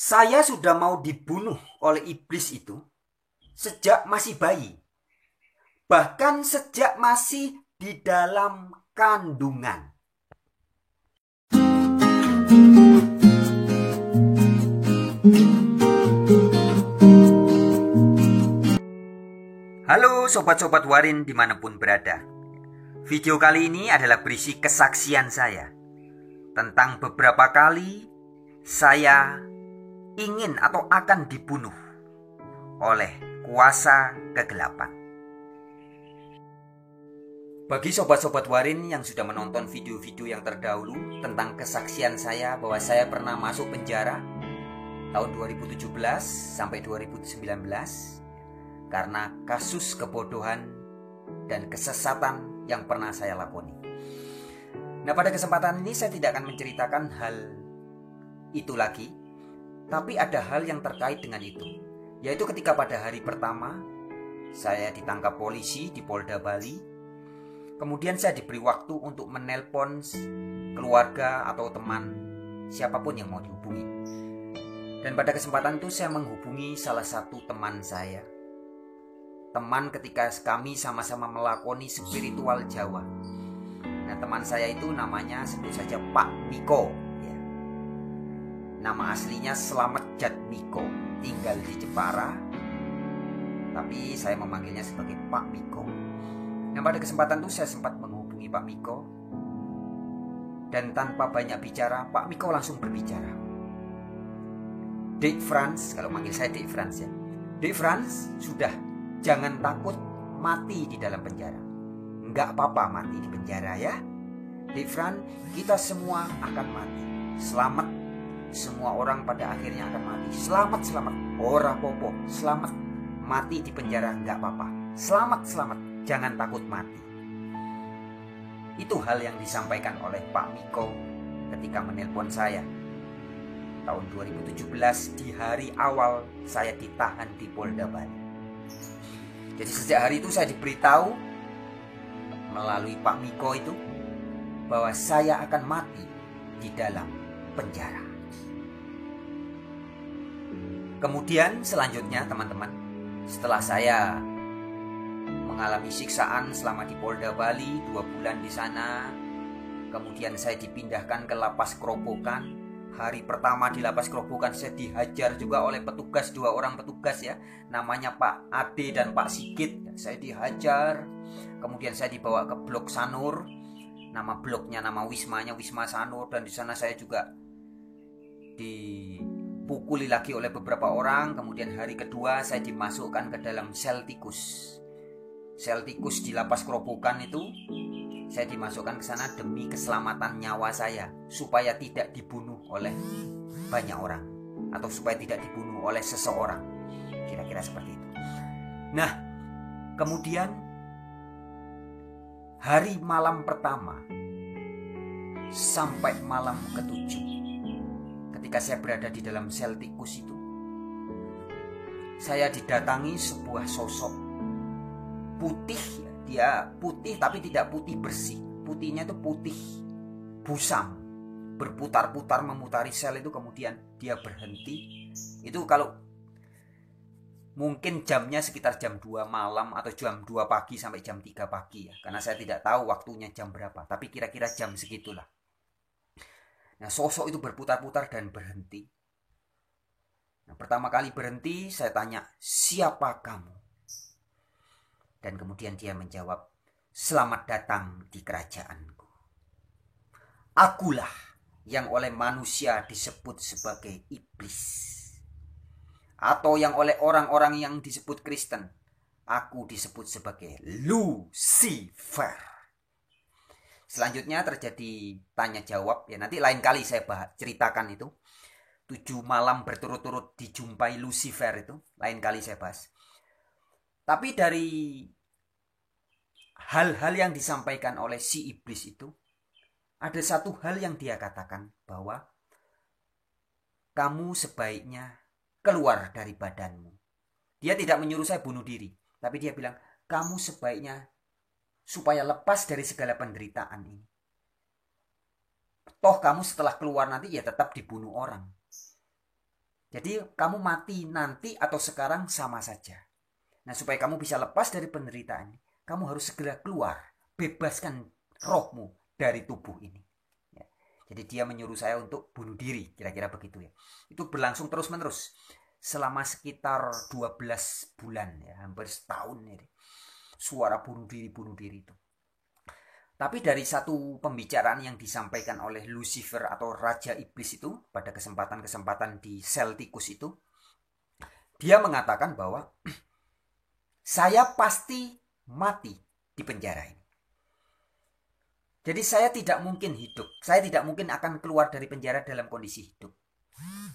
Saya sudah mau dibunuh oleh iblis itu sejak masih bayi. Bahkan sejak masih di dalam kandungan. Halo sobat-sobat Warin dimanapun berada. Video kali ini adalah berisi kesaksian saya tentang beberapa kali saya ingin atau akan dibunuh oleh kuasa kegelapan. Bagi sobat-sobat Warin yang sudah menonton video-video yang terdahulu tentang kesaksian saya bahwa saya pernah masuk penjara tahun 2017 sampai 2019 karena kasus kebodohan dan kesesatan yang pernah saya lakoni. Nah, pada kesempatan ini saya tidak akan menceritakan hal itu lagi, tapi ada hal yang terkait dengan itu, yaitu ketika pada hari pertama saya ditangkap polisi di Polda Bali. Kemudian saya diberi waktu untuk menelpon keluarga atau teman siapapun yang mau dihubungi. Dan pada kesempatan itu saya menghubungi salah satu teman saya. Teman ketika kami sama-sama melakoni spiritual Jawa. Nah, teman saya itu namanya sebut saja Pak Miko ya. Nama aslinya Slamet Jatmiko, tinggal di Jepara, tapi saya memanggilnya sebagai Pak Miko. Nah, pada kesempatan itu saya sempat menghubungi Pak Miko, dan tanpa banyak bicara Pak Miko langsung berbicara. Dek Frans, kalau manggil saya Dek Frans ya. Dek Frans, sudah, jangan takut mati di dalam penjara. Enggak apa-apa mati di penjara ya. Dek Frans, kita semua akan mati. Selamat, semua orang pada akhirnya akan mati. Selamat, selamat. Ora popo, selamat. Mati di penjara enggak apa-apa. Selamat, selamat. Jangan takut mati. Itu hal yang disampaikan oleh Pak Miko ketika menelpon saya tahun 2017 di hari awal saya ditahan di Polda Bali. Jadi sejak hari itu saya diberitahu melalui Pak Miko itu bahwa saya akan mati di dalam penjara. Kemudian selanjutnya teman-teman, setelah saya mengalami siksaan selama di Polda Bali 2 bulan di sana, kemudian saya dipindahkan ke lapas Kerobokan. Hari pertama di lapas Kerobokan saya dihajar juga oleh petugas, 2 orang petugas ya, namanya Pak Ade dan Pak Sigit. Saya dihajar, kemudian saya dibawa ke blok Sanur, nama bloknya, nama wismanya Wisma Sanur, dan di sana saya juga dipukuli lagi oleh beberapa orang. Kemudian hari kedua saya dimasukkan ke dalam sel tikus. Sel tikus di lapas Kerobokan itu saya dimasukkan ke sana demi keselamatan nyawa saya, supaya tidak dibunuh oleh banyak orang atau supaya tidak dibunuh oleh seseorang. Kira-kira seperti itu. Nah, kemudian hari malam pertama sampai malam ke-7, ketika saya berada di dalam sel tikus itu, saya didatangi sebuah sosok putih. Dia putih tapi tidak putih bersih. Putihnya itu putih busam, berputar-putar memutari sel itu, kemudian dia berhenti. Itu kalau mungkin jamnya sekitar jam 2 malam atau jam 2 pagi sampai jam 3 pagi ya, karena saya tidak tahu waktunya jam berapa, tapi kira-kira jam segitulah. Nah, sosok itu berputar-putar dan berhenti. Nah, pertama kali berhenti saya tanya, "Siapa kamu?" Dan kemudian dia menjawab, "Selamat datang di kerajaanku. Akulah yang oleh manusia disebut sebagai iblis, atau yang oleh orang-orang yang disebut Kristen, aku disebut sebagai Lucifer." Selanjutnya terjadi tanya jawab ya, nanti lain kali saya ceritakan itu. 7 malam berturut-turut dijumpai Lucifer itu lain kali saya bahas. Tapi dari hal-hal yang disampaikan oleh si iblis itu, ada satu hal yang dia katakan, bahwa kamu sebaiknya keluar dari badanmu. Dia tidak menyuruh saya bunuh diri, tapi dia bilang, kamu sebaiknya supaya lepas dari segala penderitaan ini. Toh kamu setelah keluar nanti ya tetap dibunuh orang. Jadi kamu mati nanti atau sekarang sama saja. Nah, supaya kamu bisa lepas dari penderitaan ini, kamu harus segera keluar, bebaskan rohmu dari tubuh ini. Ya. Jadi dia menyuruh saya untuk bunuh diri, kira-kira begitu ya. Itu berlangsung terus-menerus selama sekitar 12 bulan ya, hampir setahun ini. Suara bunuh diri itu. Tapi dari satu pembicaraan yang disampaikan oleh Lucifer atau Raja Iblis itu pada kesempatan-kesempatan di sel tikus itu, dia mengatakan bahwa saya pasti mati di penjara ini. Jadi saya tidak mungkin hidup. Saya tidak mungkin akan keluar dari penjara dalam kondisi hidup.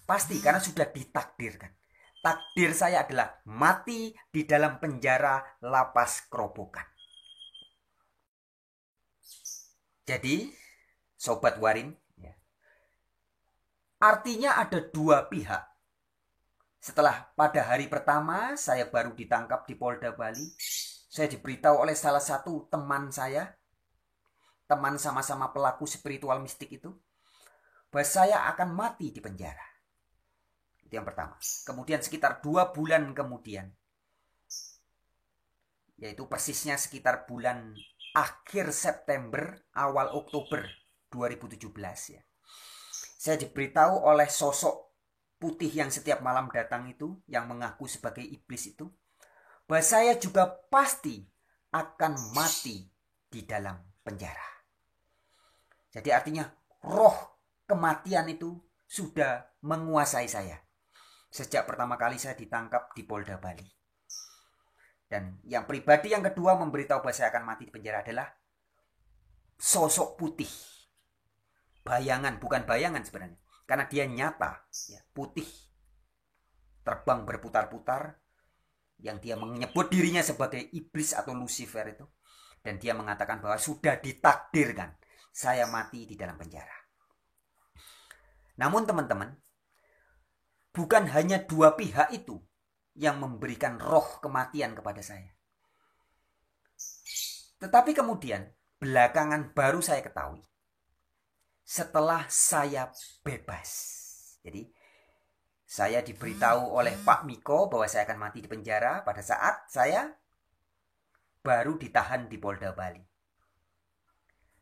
Pasti, karena sudah ditakdirkan. Takdir saya adalah mati di dalam penjara lapas Kerobokan. Jadi, Sobat Warin, ya, artinya ada dua pihak. Setelah pada hari pertama saya baru ditangkap di Polda Bali, saya diberitahu oleh salah satu teman saya, teman sama-sama pelaku spiritual mistik itu, bahwa saya akan mati di penjara. Itu yang pertama. Kemudian sekitar 2 bulan kemudian, yaitu persisnya sekitar bulan akhir September, awal Oktober 2017 ya. Saya diberitahu oleh sosok putih yang setiap malam datang itu, yang mengaku sebagai iblis itu, bahwa saya juga pasti akan mati di dalam penjara. Jadi artinya roh kematian itu sudah menguasai saya sejak pertama kali saya ditangkap di Polda Bali. Dan yang pribadi yang kedua memberitahu bahwa saya akan mati di penjara adalah sosok putih. Bayangan, bukan bayangan sebenarnya. Karena dia nyata, ya, putih. Terbang berputar-putar. Yang dia menyebut dirinya sebagai iblis atau Lucifer itu. Dan dia mengatakan bahwa sudah ditakdirkan saya mati di dalam penjara. Namun teman-teman, bukan hanya dua pihak itu yang memberikan roh kematian kepada saya. Tetapi kemudian belakangan baru saya ketahui, setelah saya bebas. Jadi saya diberitahu oleh Pak Miko bahwa saya akan mati di penjara pada saat saya baru ditahan di Polda Bali.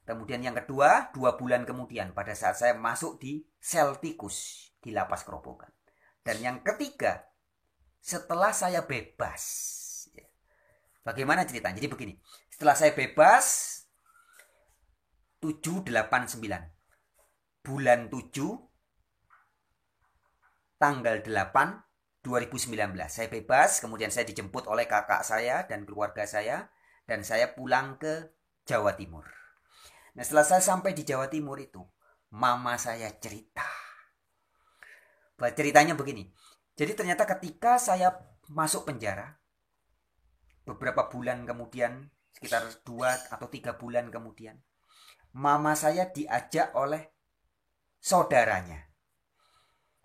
Kemudian yang kedua, 2 bulan kemudian pada saat saya masuk di sel tikus di lapas Kerobokan. Dan yang ketiga, setelah saya bebas. Bagaimana ceritanya? Jadi begini, setelah saya bebas 789 bulan 7 tanggal 8 2019 saya bebas, kemudian saya dijemput oleh kakak saya dan keluarga saya dan saya pulang ke Jawa Timur. Nah, setelah saya sampai di Jawa Timur itu, mama saya cerita. Ceritanya begini. Jadi ternyata ketika saya masuk penjara, beberapa bulan kemudian, sekitar 2 atau 3 bulan kemudian, mama saya diajak oleh saudaranya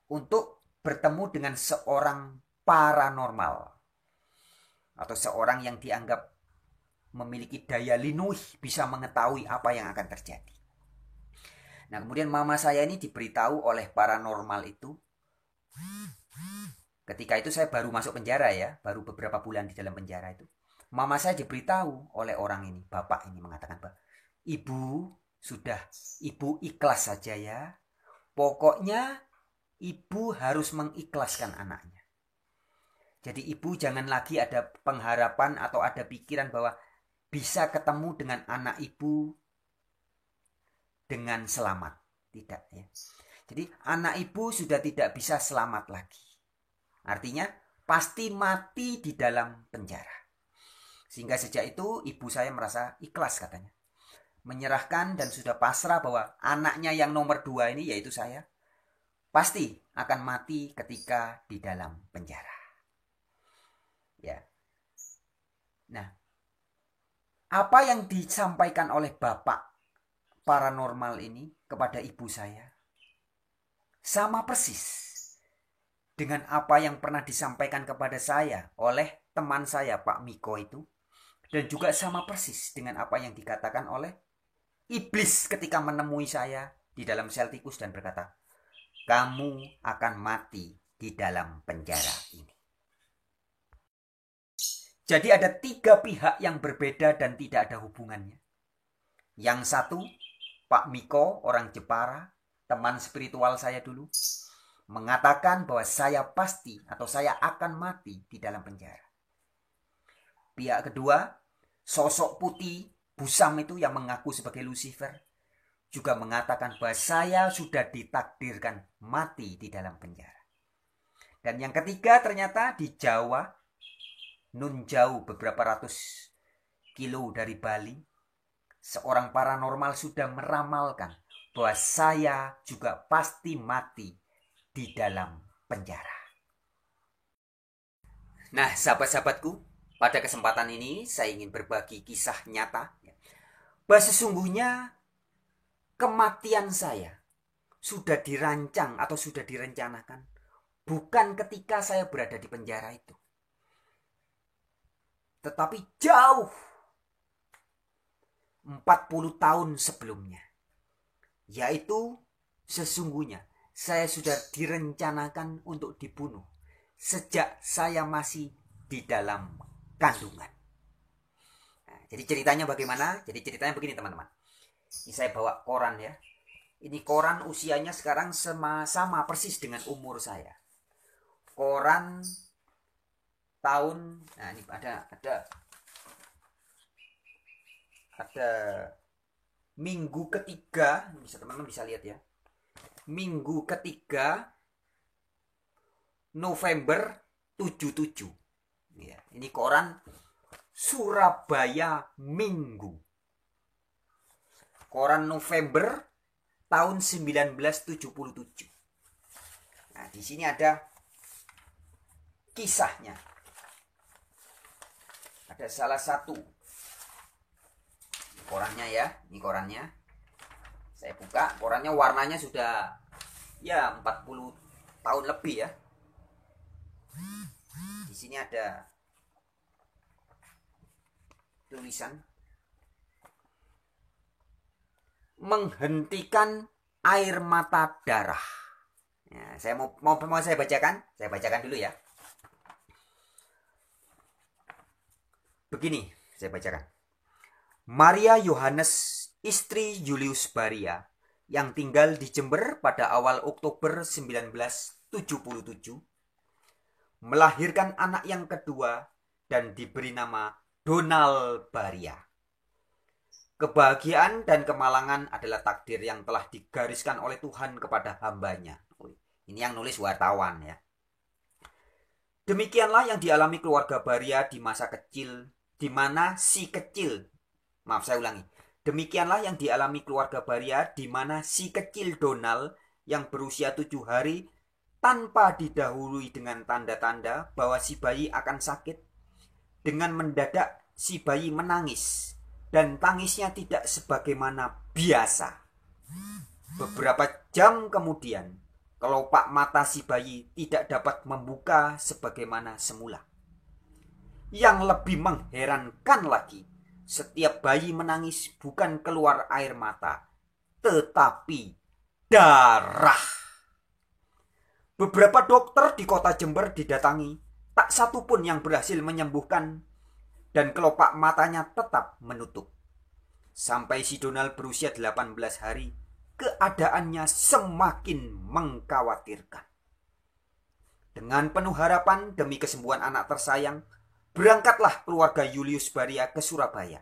untuk bertemu dengan seorang paranormal atau seorang yang dianggap memiliki daya linuh, bisa mengetahui apa yang akan terjadi. Nah, kemudian mama saya ini diberitahu oleh paranormal itu. Ketika itu saya baru masuk penjara ya, baru beberapa bulan di dalam penjara itu. Mama saya diberitahu oleh orang ini, bapak ini mengatakan, ibu ikhlas saja ya. Pokoknya ibu harus mengikhlaskan anaknya. Jadi ibu jangan lagi ada pengharapan atau ada pikiran bahwa bisa ketemu dengan anak ibu dengan selamat. Tidak ya. Jadi anak ibu sudah tidak bisa selamat lagi. Artinya pasti mati di dalam penjara. Sehingga sejak itu ibu saya merasa ikhlas katanya. Menyerahkan dan sudah pasrah bahwa anaknya yang nomor 2 ini yaitu saya pasti akan mati ketika di dalam penjara. Ya. Nah, apa yang disampaikan oleh bapak paranormal ini kepada ibu saya sama persis dengan apa yang pernah disampaikan kepada saya oleh teman saya Pak Miko itu, dan juga sama persis dengan apa yang dikatakan oleh iblis ketika menemui saya di dalam sel tikus dan berkata, kamu akan mati di dalam penjara ini. Jadi ada 3 pihak yang berbeda dan tidak ada hubungannya. Yang satu, Pak Miko, orang Jepara, teman spiritual saya dulu, mengatakan bahwa saya pasti atau saya akan mati di dalam penjara. Pihak kedua, sosok putih busam itu yang mengaku sebagai Lucifer, juga mengatakan bahwa saya sudah ditakdirkan mati di dalam penjara. Dan yang ketiga ternyata di Jawa, nun jauh beberapa ratus kilo dari Bali, seorang paranormal sudah meramalkan bahwa saya juga pasti mati di dalam penjara. Nah, sahabat-sahabatku, pada kesempatan ini saya ingin berbagi kisah nyata bahwa sesungguhnya kematian saya sudah dirancang atau sudah direncanakan bukan ketika saya berada di penjara itu, tetapi jauh 40 tahun sebelumnya. Yaitu sesungguhnya saya sudah direncanakan untuk dibunuh sejak saya masih di dalam kandungan. Nah, jadi ceritanya bagaimana? Jadi ceritanya begini teman-teman. Ini saya bawa koran ya. Ini koran usianya sekarang sama persis dengan umur saya. Koran tahun, nah ini ada minggu ketiga, teman-teman bisa lihat ya. Minggu ketiga November 77. Ya, ini koran Surabaya Minggu. Koran November tahun 1977. Nah, di sini ada kisahnya. Ada salah satu korannya ya, ini korannya. Saya buka, korannya warnanya sudah ya 40 tahun lebih ya. Di sini ada tulisan menghentikan air mata darah. Ya, saya mau saya bacakan. Saya bacakan dulu ya. Begini, saya bacakan. Maria Yohanes, istri Julius Baria, yang tinggal di Jember pada awal Oktober 1977, melahirkan anak yang kedua dan diberi nama Donald Baria. Kebahagiaan dan kemalangan adalah takdir yang telah digariskan oleh Tuhan kepada hambanya. Ini yang nulis wartawan ya. Demikianlah yang dialami keluarga Baria di masa kecil, di mana si kecil, maaf saya ulangi. Demikianlah yang dialami keluarga Baria di mana si kecil Donald yang berusia 7 hari tanpa didahului dengan tanda-tanda bahwa si bayi akan sakit. Dengan mendadak si bayi menangis dan tangisnya tidak sebagaimana biasa. Beberapa jam kemudian, kelopak mata si bayi tidak dapat membuka sebagaimana semula. Yang lebih mengherankan lagi, setiap bayi menangis bukan keluar air mata, tetapi darah. Beberapa dokter di kota Jember didatangi, tak satu pun yang berhasil menyembuhkan, dan kelopak matanya tetap menutup. Sampai si Donald berusia 18 hari, keadaannya semakin mengkhawatirkan. Dengan penuh harapan demi kesembuhan anak tersayang, berangkatlah keluarga Julius Baria ke Surabaya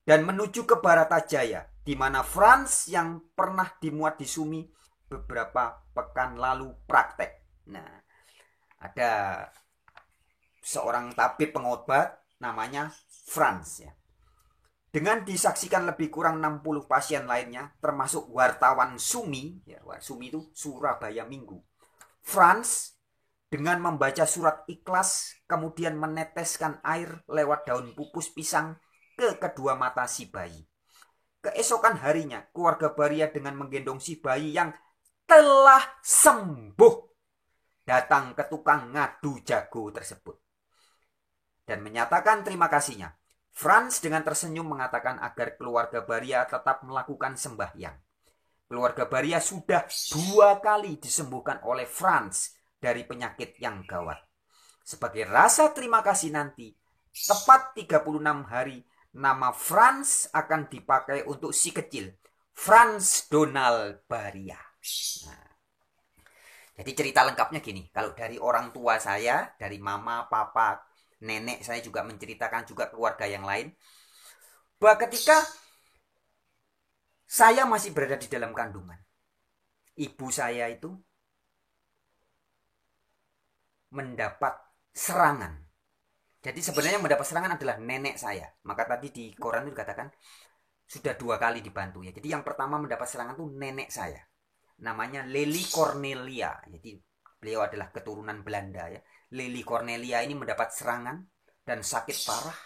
dan menuju ke Baratajaya, di mana Franz yang pernah dimuat di Sumi beberapa pekan lalu praktek. Nah, ada seorang tabib pengobat namanya Franz ya. Dengan disaksikan lebih kurang 60 pasien lainnya, termasuk wartawan Sumi, ya, Sumi itu Surabaya Minggu. Franz dengan membaca surat ikhlas, kemudian meneteskan air lewat daun pupus pisang ke kedua mata si bayi. Keesokan harinya, keluarga Baria dengan menggendong si bayi yang telah sembuh datang ke tukang ngadu jago tersebut dan menyatakan terima kasihnya. Franz dengan tersenyum mengatakan agar keluarga Baria tetap melakukan sembahyang. Keluarga Baria sudah 2 kali disembuhkan oleh Franz dari penyakit yang gawat. Sebagai rasa terima kasih nanti, tepat 36 hari, nama Franz akan dipakai untuk si kecil, Franz Donald Baria. Nah, jadi cerita lengkapnya gini, kalau dari orang tua saya, dari mama, papa, nenek saya juga menceritakan, juga keluarga yang lain, bahwa ketika saya masih berada di dalam kandungan, ibu saya itu mendapat serangan. Jadi sebenarnya yang mendapat serangan adalah nenek saya. Maka tadi di koran itu dikatakan sudah 2 kali dibantu ya. Jadi yang pertama mendapat serangan itu nenek saya. Namanya Lely Cornelia. Jadi beliau adalah keturunan Belanda ya. Lely Cornelia ini mendapat serangan dan sakit parah.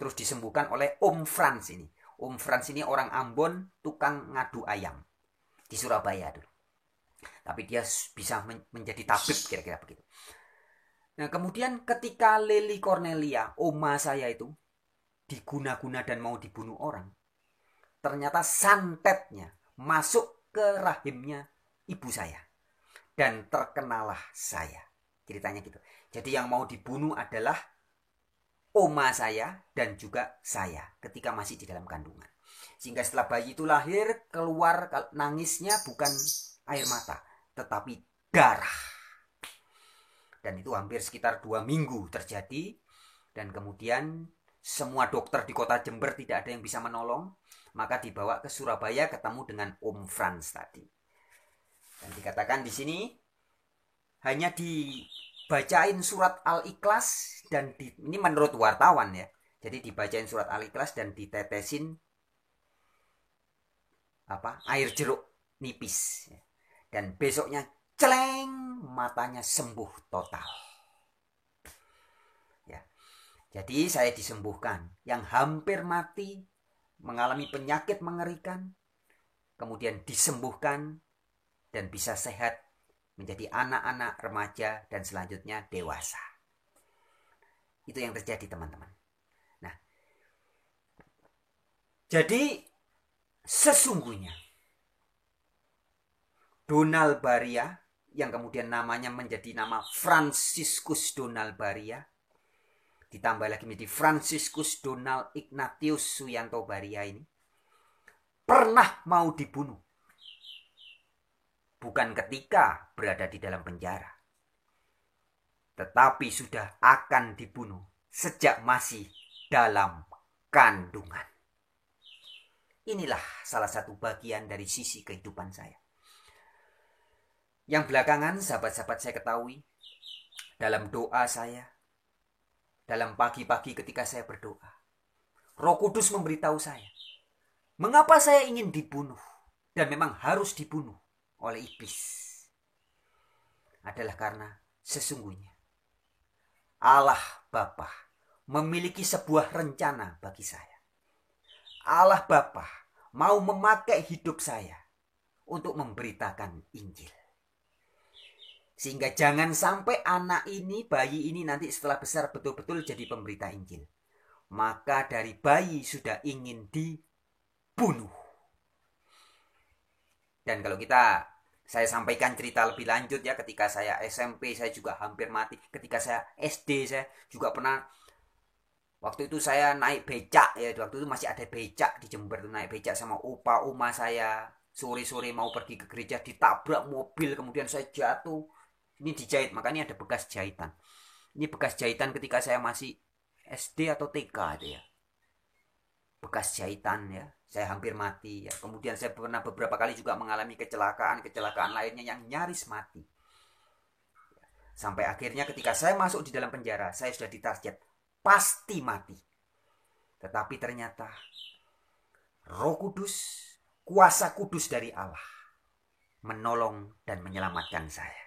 Terus disembuhkan oleh Om Franz ini. Om Franz ini orang Ambon, tukang ngadu ayam di Surabaya dulu. Tapi dia bisa menjadi tabib kira-kira begitu. Nah, kemudian ketika Lely Cornelia, oma saya itu, diguna-guna dan mau dibunuh orang, ternyata santetnya masuk ke rahimnya ibu saya. Dan terkenalah saya. Ceritanya gitu. Jadi yang mau dibunuh adalah oma saya dan juga saya ketika masih di dalam kandungan. Sehingga setelah bayi itu lahir, keluar nangisnya bukan air mata, tetapi darah. Dan itu hampir sekitar 2 minggu terjadi. Dan kemudian semua dokter di kota Jember tidak ada yang bisa menolong. Maka dibawa ke Surabaya ketemu dengan Om Franz tadi. Dan dikatakan di sini hanya dibacain surat Al-Ikhlas. Dan ini menurut wartawan ya. Jadi dibacain surat Al-Ikhlas dan ditetesin air jeruk nipis. Dan besoknya celeng, matanya sembuh total. Ya. Jadi saya disembuhkan. Yang hampir mati, mengalami penyakit mengerikan, kemudian disembuhkan dan bisa sehat menjadi anak-anak, remaja, dan selanjutnya dewasa. Itu yang terjadi teman-teman. Nah, jadi sesungguhnya Donald Baria, yang kemudian namanya menjadi nama Franciscus Donald Baria, ditambah lagi menjadi Franciscus Donald Ignatius Suyanto Baria ini, pernah mau dibunuh. Bukan ketika berada di dalam penjara, tetapi sudah akan dibunuh sejak masih dalam kandungan. Inilah salah satu bagian dari sisi kehidupan saya. Yang belakangan sahabat-sahabat saya ketahui, dalam doa saya, dalam pagi-pagi ketika saya berdoa, Roh Kudus memberitahu saya, mengapa saya ingin dibunuh dan memang harus dibunuh oleh iblis. Adalah karena sesungguhnya Allah Bapa memiliki sebuah rencana bagi saya. Allah Bapa mau memakai hidup saya untuk memberitakan Injil. Sehingga jangan sampai anak ini, bayi ini nanti setelah besar betul-betul jadi pemberita Injil. Maka dari bayi sudah ingin dibunuh. Dan kalau saya sampaikan cerita lebih lanjut ya, ketika saya SMP saya juga hampir mati. Ketika saya SD saya juga pernah, waktu itu saya naik becak ya, waktu itu masih ada becak di Jember tuh, naik becak sama opa oma saya. Sore-sore mau pergi ke gereja, ditabrak mobil, kemudian saya jatuh. Ini dijahit, makanya ada bekas jahitan. Ini bekas jahitan ketika saya masih SD atau TK itu ya. Bekas jahitan ya. Saya hampir mati ya. Kemudian saya pernah beberapa kali juga mengalami kecelakaan lainnya yang nyaris mati. Sampai akhirnya ketika saya masuk di dalam penjara, saya sudah ditarget pasti mati. Tetapi ternyata Roh Kudus, kuasa kudus dari Allah menolong dan menyelamatkan saya.